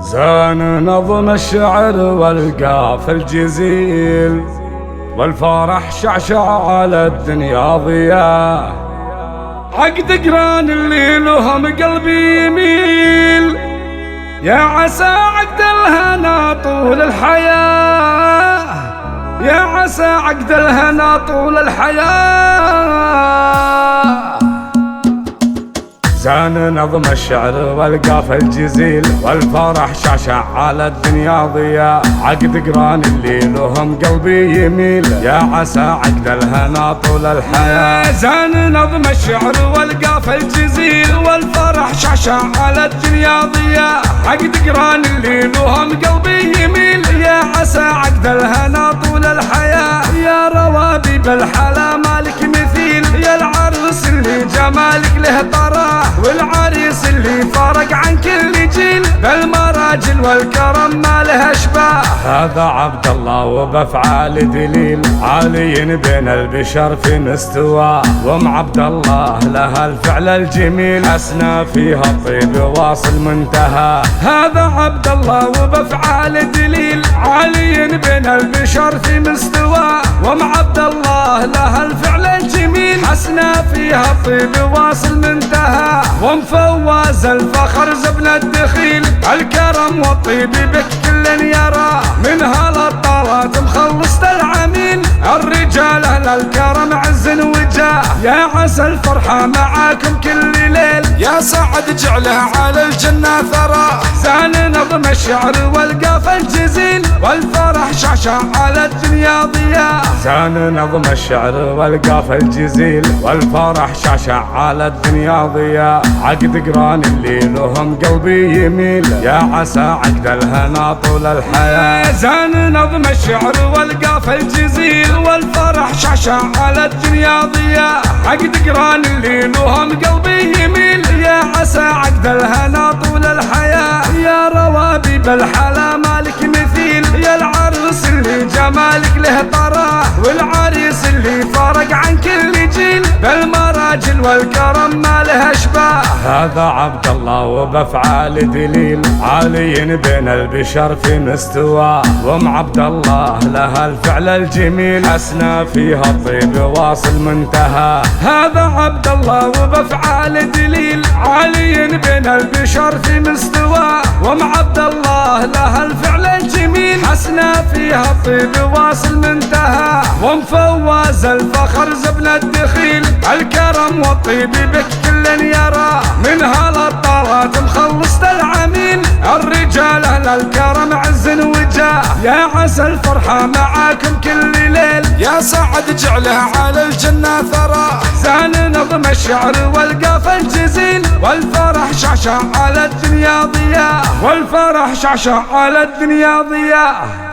زان نظم الشعر والقاف الجزيل، والفرح شعشع على الدنيا ضياء. عقد قران اللي لهم قلبي يميل، يا عسى عقد الهنا طول الحياة، يا عسى عقد الهنا طول الحياة. زان نظم الشعر والقاف الجزيل، والفرح شعشع على الدنيا ضياء. عقد قران اللي لهم قلبي يميل، يا عسى عقد الهنا طول الحياة. زان نظم الشعر والقاف الجزيل، والفرح شعشع على الدنيا ضياء. عقد قران اللي لهم قلبي يميل، يا عسى عقد الهنا طول الحياة. يا روابي بالحلا مالك مثيل، يا العروس اللي جمالك له طراه، والعريس اللي فارق عن كل جيل. بالمراجل والكرم ما له اشباه. هذا عبد الله وبافعال دليل، عالي بين البشر في مستواه. عبد الله لها الفعل الجميل، اسنى فيها الطيب واصل منتهى. هذا عبد الله وبافعال دليل، عالي بين البشر في مستواه. عبد الله لها الفعل الجميل، حسنا فيها الطيب واصل منتهى. ومفوز الفخر زبن الدخيل، الكرم والطيب بك كل يرى. منها للطالات مخلصت العميل، الرجال اهل الكرم عز وجاه. يا عسى الفرحة معاكم كل ليل، يا سعد جعله على الجنة ثرى. زان نظم الشعر والقاف الجزيل، والفرح شعشع على الدنيا ضياء. زان نظم الشعر والقاف الجزيل، والفرح شعشع على الدنيا ضياء. عقد قران اللي لهم قلبي يميل، يا عسى عقد الهنا طول الحياة. زان نظم الشعر والقاف الجزيل، والفرح شعشع على الدنيا ضياء. عقد قران اللي لهم قلبي يميل، يا عسى عقد الهنا طول الحياة. يا روابي بالحلا مالك مثيل، يا العروس اللي جمالك له طراه، والعريس اللي فارق عن كل جيل. بالمراجل والكرم ما له اشباه. هذا عبد الله وبافعال دليل، عالي بين البشر في مستواه. عبد الله لها الفعل الجميل، اسنى فيها الطيب واصل منتهى. هذا عبد الله وبافعال دليل، عالي بين البشر في مستواه. عبد الله لها الفعل الجميل، حسنا فيها الطيب واصل منتهى. ومفوز الفخر زبن الدخيل، الكرم والطيب بك كل يرى. منها للطالات مخلصت العميل، الرجال اهل الكرم عز وجاه. يا عسى الفرحة معاكم كل ليل، يا سعد جعله على الجنة ثرى. زان نظم الشعر والقاف الجزيل، والفرح شعشع على الدنيا ضياء. والفرح شعشع على الدنيا ضياء.